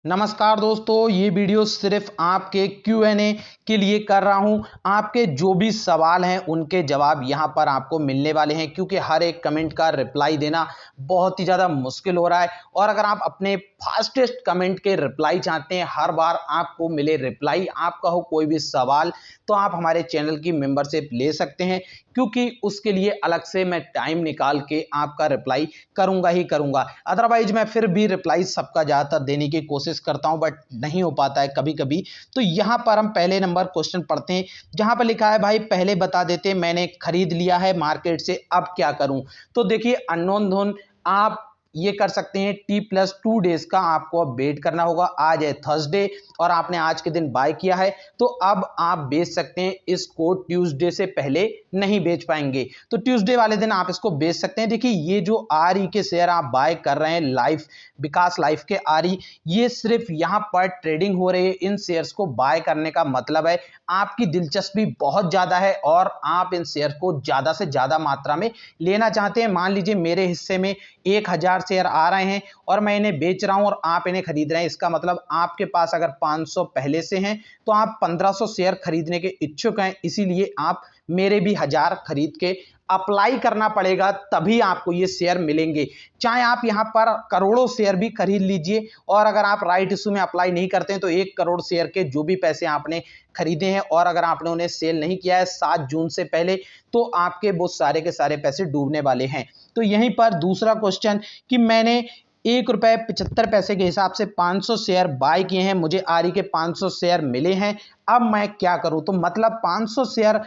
नमस्कार दोस्तों, ये वीडियो सिर्फ आपके Q&A के लिए कर रहा हूं। आपके जो भी सवाल हैं उनके जवाब यहां पर आपको मिलने वाले हैं, क्योंकि हर एक कमेंट का रिप्लाई देना बहुत ही ज़्यादा मुश्किल हो रहा है। और अगर आप अपने फास्टेस्ट कमेंट के रिप्लाई चाहते हैं, हर बार आपको मिले रिप्लाई, आपका हो कोई भी सवाल, तो आप हमारे चैनल की मेंबरशिप ले सकते हैं, क्योंकि उसके लिए अलग से मैं टाइम निकाल के आपका रिप्लाई करूंगा ही करूंगा। अदरवाइज मैं फिर भी रिप्लाई सबका ज़्यादातर देने की कोशिश करता हूं, बट नहीं हो पाता है कभी कभी। तो यहां पर हम पहले नंबर क्वेश्चन पढ़ते हैं, जहां पर लिखा है भाई पहले बता देते मैंने खरीद लिया है मार्केट से, अब क्या करूं। तो देखिए अननोन धुन, आप ये कर सकते हैं T+2 डेज का आपको अब वेट करना होगा। आज है थर्सडे और आपने आज के दिन बाय किया है, तो अब आप बेच सकते हैं इसको। ट्यूसडे से पहले नहीं बेच पाएंगे, तो ट्यूसडे वाले दिन आप इसको बेच सकते हैं। देखिए ये जो RE के शेयर आप बाय कर रहे हैं, लाइफ विकास लाइफ के RE, ये सिर्फ यहां पर ट्रेडिंग हो रही है। इन शेयर्स को बाय करने का मतलब है आपकी दिलचस्पी बहुत ज्यादा है और आप इन शेयर को ज्यादा से ज्यादा मात्रा में लेना चाहते हैं। मान लीजिए मेरे हिस्से में 1000 शेयर आ रहे हैं और मैं इन्हें बेच रहा हूं और आप इन्हें खरीद रहे हैं। इसका मतलब आपके पास अगर 500 पहले से हैं तो आप 1500 शेयर खरीदने के इच्छुक हैं, इसीलिए आप मेरे भी 1000 खरीद के अप्लाई करना पड़ेगा, तभी आपको ये शेयर मिलेंगे। चाहे आप यहां पर करोड़ों शेयर भी खरीद लीजिए, और अगर आप राइट इशू में अप्लाई नहीं करते हैं तो 1 करोड़ शेयर के जो भी पैसे आपने खरीदे हैं और अगर आपने उन्हें सेल नहीं किया है 7 जून से पहले, तो आपके वो सारे के सारे पैसे डूबने वाले हैं। तो यहीं पर दूसरा क्वेश्चन कि मैंने ₹1.75 के हिसाब से 500 शेयर बाय किए हैं, मुझे RE के 500 शेयर मिले हैं, अब मैं क्या करूं। तो मतलब 500 शेयर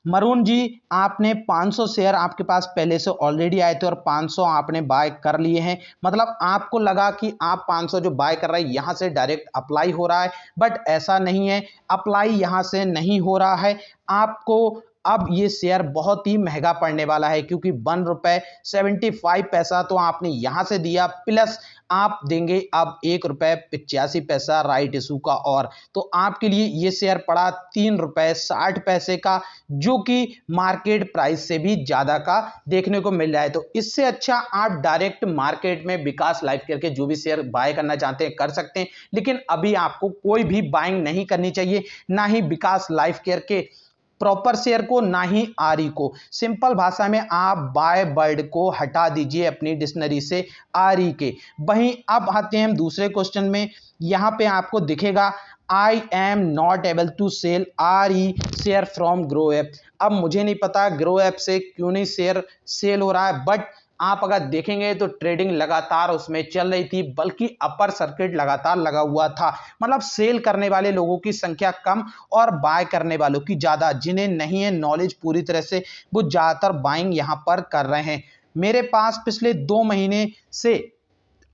मरून जी, आपने 500 शेयर आपके पास पहले से ऑलरेडी आए थे और 500 आपने बाय कर लिए हैं। मतलब आपको लगा कि आप 500 जो बाय कर रहे हैं यहां से डायरेक्ट अप्लाई हो रहा है, बट ऐसा नहीं है। अप्लाई यहां से नहीं हो रहा है आपको। अब ये शेयर बहुत ही महंगा पड़ने वाला है, क्योंकि ₹1.75 तो आपने यहां से दिया, प्लस आप देंगे अब ₹1.85 राइट इशू का। और तो आपके लिए ये शेयर पड़ा ₹3.60 का, जो कि मार्केट प्राइस से भी ज्यादा का देखने को मिल रहा है। तो इससे अच्छा आप डायरेक्ट मार्केट में विकास लाइफ केयर के जो भी शेयर बाय करना चाहते हैं कर सकते हैं, लेकिन अभी आपको कोई भी बाइंग नहीं करनी चाहिए, ना ही विकास लाइफ केयर के प्रॉपर शेयर को, ना ही RE को। सिंपल भाषा में आप बाय वर्ड को हटा दीजिए अपनी डिक्शनरी से RE के। वहीं अब आते हैं हम दूसरे क्वेश्चन में। यहां पे आपको दिखेगा I am not able to sell RE share from grow app. अब मुझे नहीं पता ग्रो ऐप से क्यों नहीं शेयर सेल हो रहा है, बट आप अगर देखेंगे तो ट्रेडिंग लगातार उसमें चल रही थी, बल्कि अपर सर्किट लगातार लगा हुआ था। मतलब सेल करने वाले लोगों की संख्या कम और बाय करने वालों की ज्यादा। जिन्हें नहीं है नॉलेज पूरी तरह से, वो ज्यादातर बाइंग यहां पर कर रहे हैं। मेरे पास पिछले 2 महीने से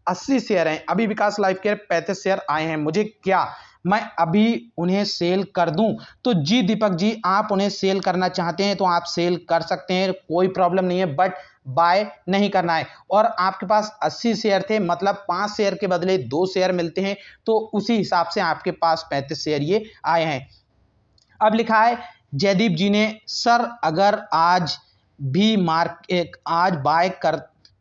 80 शेयर हैं, अभी विकास लाइफ केयर 35 शेयर आए हैं। मुझे क्या, मैं अभी उन्हें सेल कर दूं? तो जी दीपक जी, आप उन्हें सेल करना चाहते हैं तो आप सेल कर सकते हैं, कोई प्रॉब्लम नहीं है, बट बाय नहीं करना है। और आपके पास 80 शेयर थे, मतलब 5 शेयर के बदले 2 शेयर मिलते हैं, तो उसी हिसाब से आपके पास 35 शेयर ये आए हैं। अब लिखा है जयदीप जी ने, सर अगर आज भी आज बाय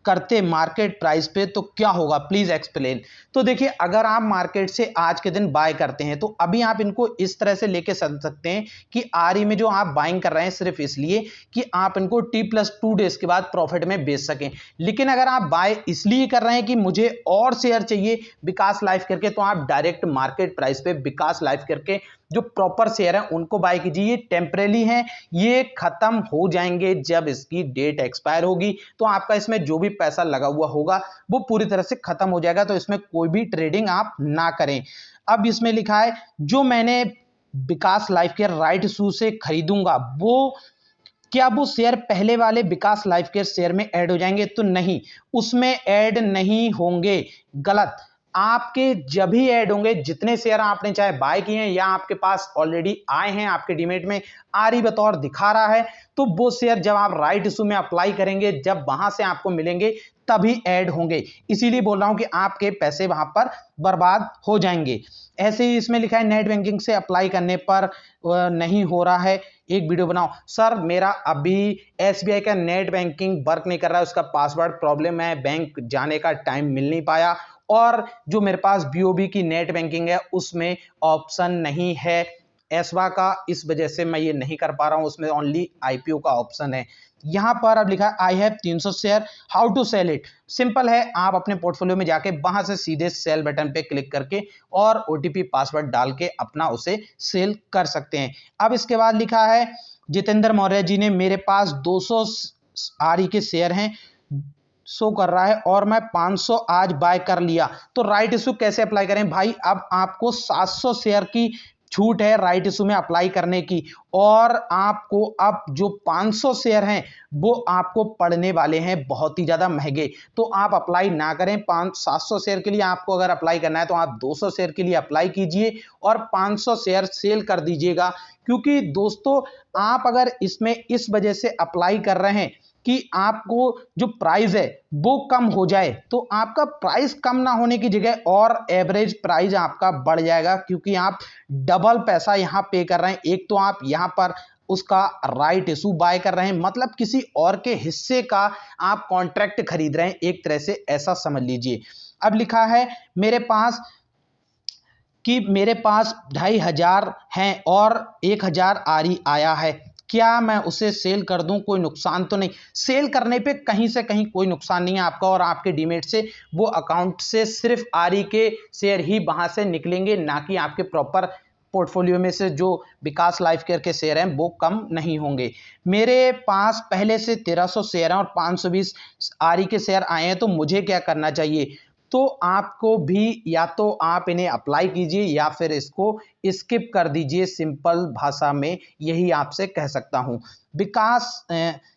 करते मार्केट प्राइस पे तो क्या होगा, प्लीज एक्सप्लेन। तो देखिए अगर आप मार्केट से आज के दिन बाय करते हैं तो अभी आप इनको इस तरह से लेके चल सकते हैं कि RE में जो आप बाइंग कर रहे हैं सिर्फ इसलिए कि आप इनको T+2 डेज के बाद प्रॉफिट में बेच सकें। लेकिन अगर आप बाय इसलिए कर रहे हैं कि मुझे और शेयर चाहिए विकास लाइफ करके, तो आप डायरेक्ट मार्केट प्राइस पे विकास लाइफ करके जो प्रॉपर शेयर है उनको बाय कीजिए। ये टेम्परेरी है, ये खत्म हो जाएंगे जब इसकी डेट एक्सपायर होगी, तो आपका इसमें जो भी पैसा लगा हुआ होगा वो पूरी तरह से खत्म हो जाएगा। तो इसमें कोई भी ट्रेडिंग आप ना करें। अब इसमें लिखा है जो मैंने विकास लाइफ केयर राइट इशू से खरीदूंगा, वो क्या वो शेयर पहले वाले विकास लाइफ केयर शेयर में ऐड हो जाएंगे? तो नहीं, उसमें ऐड नहीं होंगे। गलत। आपके जब ही ऐड होंगे, जितने शेयर आपने चाहे बाय किए हैं या आपके पास ऑलरेडी आए हैं, आपके डीमेट में RE बतौर दिखा रहा है, तो वो शेयर जब आप राइट इशू में अप्लाई करेंगे, जब वहां से आपको मिलेंगे तभी ऐड होंगे। इसीलिए बोल रहा हूं कि आपके पैसे वहां पर बर्बाद हो जाएंगे। ऐसे ही इसमें लिखा है नेट बैंकिंग से अप्लाई करने पर नहीं हो रहा है, एक वीडियो बनाओ। सर मेरा अभी SBI का नेट बैंकिंग वर्क नहीं कर रहा है, उसका पासवर्ड प्रॉब्लम है, बैंक जाने का टाइम मिल नहीं पाया और जो मेरे पास बीओबी की नेट बैंकिंग है उसमें ऑप्शन नहीं है एसवा का, इस वजह से मैं ये नहीं कर पा रहा हूं, उसमें ओनली आईपीओ का ऑप्शन है। यहां पर अब लिखा है I have 300 share, how to sell it. Simple है, आप अपने पोर्टफोलियो में जाके वहां से सीधे सेल बटन पे क्लिक करके और ओटीपी पासवर्ड डाल के अपना उसे सेल कर सकते हैं। अब इसके बाद लिखा है जितेंद्र मौर्य जी ने, मेरे पास 200 आरई के शेयर हैं, शो कर रहा है और मैं 500 आज बाय कर लिया, तो राइट इशू कैसे अप्लाई करें भाई। अब आपको 700 शेयर की छूट है राइट इशू में अप्लाई करने की, और आपको अब जो 500 शेयर हैं वो आपको पड़ने वाले हैं बहुत ही ज्यादा महंगे, तो आप अप्लाई ना करें। 700 शेयर के लिए आपको अगर अप्लाई करना है तो आप 200 शेयर के लिए अप्लाई कीजिए और 500 शेयर सेल कर दीजिएगा। क्योंकि दोस्तों आप अगर इसमें इस वजह से अप्लाई कर रहे हैं कि आपको जो प्राइस है वो कम हो जाए, तो आपका प्राइस कम ना होने की जगह और एवरेज प्राइस आपका बढ़ जाएगा, क्योंकि आप डबल पैसा यहां पे कर रहे हैं। एक तो आप यहां पर उसका राइट इशू बाय कर रहे हैं, मतलब किसी और के हिस्से का आप कॉन्ट्रैक्ट खरीद रहे हैं, एक तरह से ऐसा समझ लीजिए। अब लिखा है मेरे पास कि मेरे पास 2500 हैं और 1000 आरई आया है, क्या मैं उसे सेल कर दूं, कोई नुकसान तो नहीं। सेल करने पे कहीं से कहीं कोई नुकसान नहीं है आपका, और आपके डीमेट से वो अकाउंट से सिर्फ आरई के शेयर ही वहां से निकलेंगे, ना कि आपके प्रॉपर पोर्टफोलियो में से जो विकास लाइफ केयर के शेयर हैं वो कम नहीं होंगे। मेरे पास पहले से 1300 शेयर हैं और 520 आरई के शेयर आए हैं, तो मुझे क्या करना चाहिए। तो आपको भी या तो आप इन्हें अप्लाई कीजिए या फिर इसको स्किप कर दीजिए, सिंपल भाषा में यही आपसे कह सकता हूं। विकास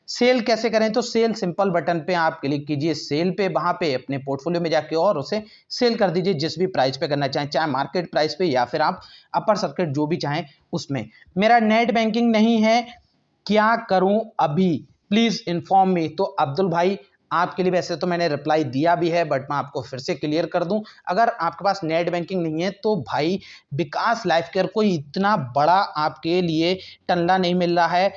सेल कैसे करें, तो सेल सिंपल बटन पे आप क्लिक कीजिए, सेल पे, वहां पे अपने पोर्टफोलियो में जाके और उसे सेल कर दीजिए जिस भी प्राइस पे करना चाहें, चाहे मार्केट प्राइस पे या फिर आप अपर सर्किट जो भी चाहें उसमें। मेरा नेट बैंकिंग नहीं है, क्या करूं अभी, प्लीज इन्फॉर्म मी। तो अब्दुल भाई आपके लिए वैसे तो मैंने रिप्लाई दिया भी है, बट मैं आपको फिर से क्लियर कर दूं, अगर आपके पास नेट बैंकिंग नहीं है तो भाई विकास लाइफ केयर कोई इतना बड़ा आपके लिए टल्ला नहीं मिल रहा है,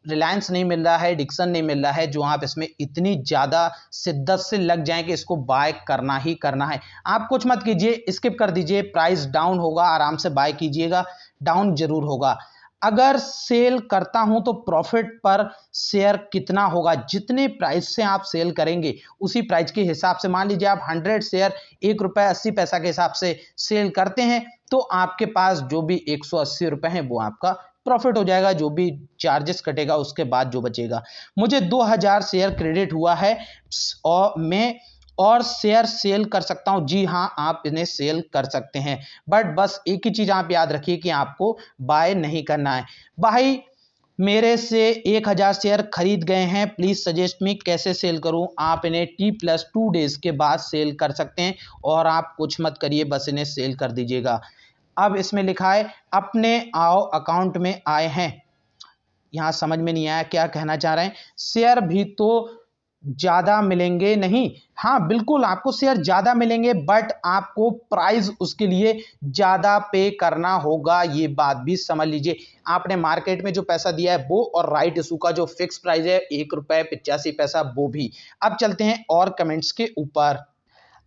रिलायंस नहीं मिल रहा है, डिक्सन नहीं मिल रहा है, जो आप इसमें इतनी ज्यादा शिद्दत से लग जाएं कि इसको बाय करना ही करना है। आप कुछ मत कीजिए, स्किप कर दीजिए, प्राइस डाउन होगा आराम से बाय कीजिएगा, डाउन जरूर होगा। अगर सेल करता हूं तो प्रॉफिट पर शेयर कितना होगा, जितने प्राइस से आप सेल करेंगे उसी प्राइस के हिसाब से, मान लीजिए आप 100 शेयर ₹1.80 के हिसाब से सेल करते हैं, तो आपके पास जो भी 180 रुपए हैं वो आपका प्रॉफिट हो जाएगा, जो भी चार्जेस कटेगा उसके बाद जो बचेगा। मुझे 2000 शेयर क्रेडिट हुआ है और मैं और शेयर सेल कर सकता हूं। जी हां, आप इन्हें सेल कर सकते हैं, बट बस एक ही चीज आप याद रखिए कि आपको बाय नहीं करना है। भाई मेरे से 1000 शेयर खरीद गए हैं, प्लीज सजेस्ट मी कैसे सेल करूं। आप इन्हें T+2 डेज के बाद सेल कर सकते हैं, और आप कुछ मत करिए, बस इन्हें सेल कर दीजिएगा। अब इसमें लिखा है अपने आओ अकाउंट में आए हैं, यहां समझ में नहीं आया क्या कहना चाह रहे हैं। शेयर भी तो ज्यादा मिलेंगे नहीं, हाँ बिल्कुल आपको शेयर ज्यादा मिलेंगे, बट आपको प्राइस उसके लिए ज्यादा पे करना होगा, ये बात भी समझ लीजिए। आपने मार्केट में जो पैसा दिया है वो, और राइट इशू का जो फिक्स प्राइस है ₹1.85 वो भी। अब चलते हैं और कमेंट्स के ऊपर।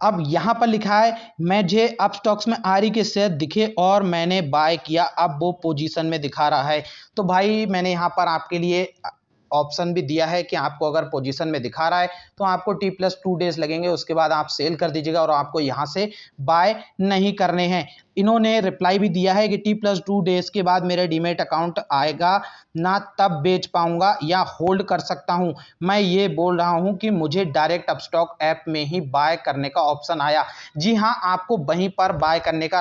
अब यहां पर लिखा है मुझे अब स्टॉक्स में आरई के शेयर दिखे और मैंने बाय किया, अब वो पोजीशन में दिखा रहा है। तो भाई मैंने यहां पर आपके लिए ऑप्शन भी दिया है कि आपको अगर पोजीशन में दिखा रहा है तो आपको T+2 डेज लगेंगे, उसके बाद आप सेल कर दीजिएगा, और आपको यहां से बाय नहीं करने हैं। इन्होंने रिप्लाई भी दिया है कि T+2 डेज के बाद मेरे डीमेट अकाउंट आएगा ना, तब बेच पाऊंगा या होल्ड कर सकता हूं। मैं ये बोल रहा हूं कि मुझे डायरेक्ट अपस्टॉक ऐप में ही बाय करने का ऑप्शन आया। जी हां, आपको वहीं पर बाय करने का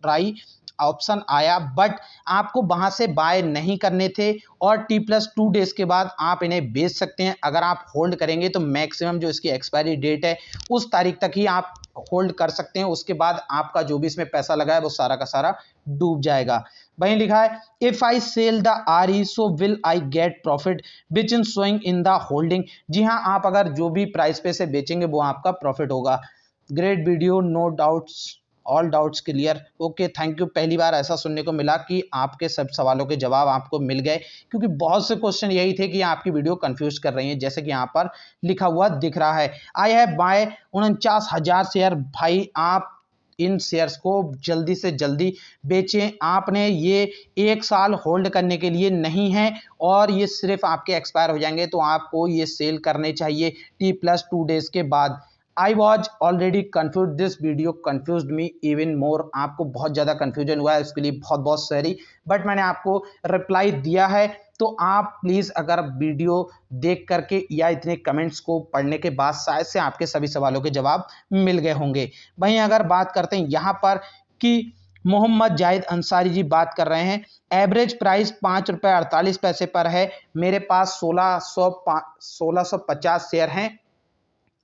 राई ऑप्शन आया, बट आपको वहां से बाय नहीं करने थे, और T+2 डेज के बाद आप इन्हें बेच सकते हैं। अगर आप होल्ड करेंगे तो मैक्सिमम जो इसकी एक्सपायरी डेट है उस तारीख तक ही आप होल्ड कर सकते हैं, उसके बाद आपका जो भी इसमें पैसा लगा है वो सारा का सारा डूब जाएगा। वहीं लिखा है if I sell the RE so will I get profit which in showing in the holding. जी हाँ, आप अगर जो भी प्राइस पे से बेचेंगे वो आपका प्रॉफिट होगा। Great video, no doubts all doubts clear. Okay, thank you. पहली बार ऐसा सुनने को मिला कि आपके सब सवालों के जवाब आपको मिल गए, क्योंकि बहुत से क्वेश्चन यही थे कि आपकी वीडियो कंफ्यूज कर रही है, जैसे कि यहाँ पर लिखा हुआ दिख रहा है। I have buy 49,000 share. भाई आप इन शेयर्स को जल्दी से जल्दी बेचें। आपने ये 1 साल होल्ड करने के लिए नहीं है और ये सिर्फ आपके एक्सपायर हो जाएंगे, तो आपको ये सेल करने चाहिए T+2 डेज के बाद। I was already confuse, this video confuse me even more. आपको बहुत ज़्यादा कन्फ्यूजन हुआ है, उसके लिए बहुत बहुत सॉरी, बट मैंने आपको रिप्लाई दिया है। तो आप प्लीज़ अगर वीडियो देख करके या इतने कमेंट्स को पढ़ने के बाद शायद से आपके सभी सवालों के जवाब मिल गए होंगे। वहीं अगर बात करते हैं यहाँ पर कि मोहम्मद जाहिद अंसारी जी बात कर रहे हैं, एवरेज प्राइस 5 रुपये 48 पैसे पर है। मेरे पास 1650 शेयर हैं।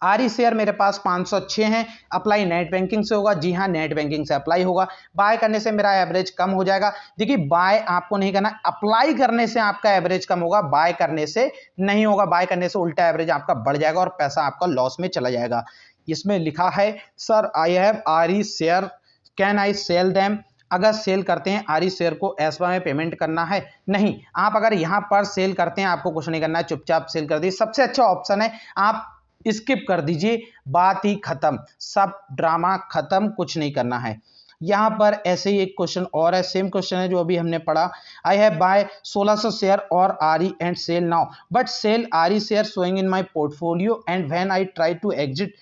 आरी शेयर मेरे पास 506 हैं। अप्लाई नेट बैंकिंग से होगा। जी हाँ, नेट बैंकिंग से अप्लाई होगा। बाय करने से मेरा एवरेज कम हो जाएगा। देखिए, बाय आपको नहीं करना, अप्लाई करने से आपका एवरेज कम होगा, बाय करने से नहीं होगा। बाय करने से उल्टा एवरेज आपका बढ़ जाएगा और पैसा आपका लॉस में चला जाएगा। इसमें लिखा है सर आई हैव आरी share, can I sell them. अगर सेल करते हैं आरी शेयर को एसबा में पेमेंट करना है? नहीं। आप अगर यहाँ पर सेल करते हैं, आपको कुछ नहीं करना है, चुपचाप सेल कर दीजिए। सबसे अच्छा ऑप्शन है, आप स्किप कर दीजिए, बात ही खत्म, सब ड्रामा खत्म, कुछ नहीं करना है। यहां पर ऐसे ही एक क्वेश्चन और है, सेम क्वेश्चन है जो अभी हमने पढ़ा। आई हैव बाय 1600 शेयर और RE and sell now, but sell RE share showing in my portfolio and when I try to exit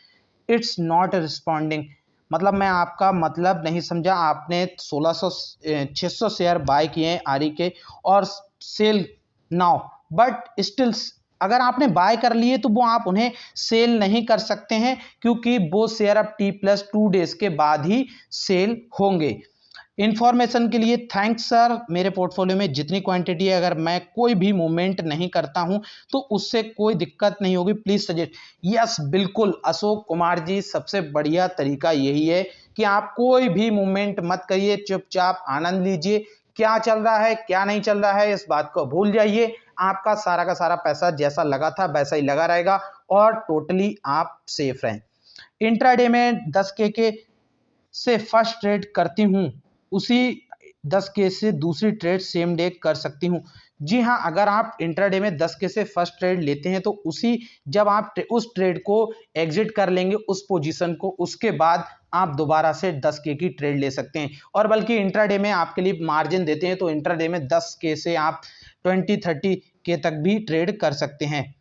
it's not responding. मतलब मैं आपका मतलब नहीं समझा। आपने 600 शेयर बाय किए हैं आरी के और सेल नाउ, बट स्टिल अगर आपने बाय कर लिए तो वो आप उन्हें सेल नहीं कर सकते हैं, क्योंकि वो शेयर अब T+2 डेज के बाद ही सेल होंगे। इंफॉर्मेशन के लिए थैंक्स सर। मेरे पोर्टफोलियो में जितनी क्वांटिटी है, अगर मैं कोई भी मूवमेंट नहीं करता हूं तो उससे कोई दिक्कत नहीं होगी, प्लीज सजेस्ट। यस, बिल्कुल अशोक कुमार जी, सबसे बढ़िया तरीका यही है कि आप कोई भी मूवमेंट मत करिए, चुपचाप आनंद लीजिए। क्या चल रहा है क्या नहीं चल रहा है इस बात को भूल जाइए। आपका सारा का सारा पैसा जैसा लगा था वैसा ही लगा रहेगा और टोटली आप सेफ रहें। इंट्राडे में 10K के से फर्स्ट ट्रेड करती हूं, उसी 10K से दूसरी ट्रेड सेम डे कर सकती हूं? जी हाँ, अगर आप इंट्राडे में 10K से फर्स्ट ट्रेड लेते हैं तो उसी जब आप उस ट्रेड को एग्जिट कर लेंगे उस पोजीशन को, उसके बाद आप दोबारा से 10K की ट्रेड ले सकते हैं। और बल्कि इंट्राडे में आपके लिए मार्जिन देते हैं, तो इंट्राडे में 10K से आप 20-30K तक भी ट्रेड कर सकते हैं।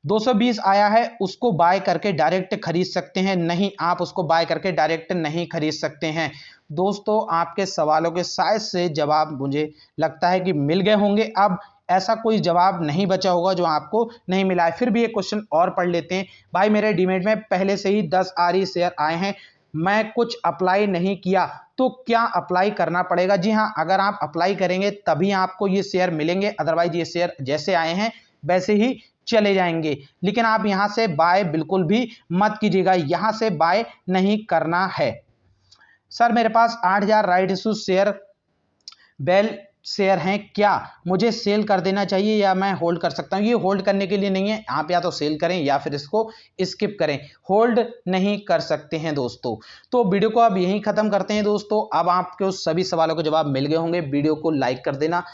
220 आया है, उसको बाय करके डायरेक्ट खरीद सकते हैं? नहीं, आप उसको बाय करके डायरेक्ट नहीं खरीद सकते हैं। दोस्तों, आपके सवालों के शायद से जवाब मुझे लगता है कि मिल गए होंगे। अब ऐसा कोई जवाब नहीं बचा होगा जो आपको नहीं मिला है। फिर भी एक क्वेश्चन और पढ़ लेते हैं। भाई, मेरे डीमेट में पहले से ही 10 आरी शेयर आए हैं, मैं कुछ अप्लाई नहीं किया, तो क्या अप्लाई करना पड़ेगा? जी हाँ, अगर आप अप्लाई करेंगे तभी आपको ये शेयर मिलेंगे, अदरवाइज ये शेयर जैसे आए हैं वैसे ही चले जाएंगे। लेकिन आप यहां से बाय बिल्कुल भी मत कीजिएगा, यहां से बाय नहीं करना है। सर, मेरे पास 8000 राइट इशू शेयर बेल शेयर हैं, क्या मुझे सेल कर देना चाहिए या मैं होल्ड कर सकता हूं? ये होल्ड करने के लिए नहीं है, आप या तो सेल करें या फिर इसको स्किप करें, होल्ड नहीं कर सकते हैं दोस्तों। तो वीडियो को अब यहीं खत्म करते हैं दोस्तों। अब आपके सभी सवालों के जवाब मिल गए होंगे। वीडियो को लाइक कर देना,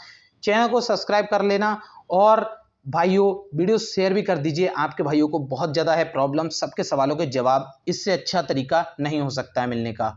चैनल को सब्सक्राइब कर लेना और भाइयों वीडियो शेयर भी कर दीजिए। आपके भाइयों को बहुत ज़्यादा है प्रॉब्लम, सबके सवालों के जवाब इससे अच्छा तरीका नहीं हो सकता है मिलने का।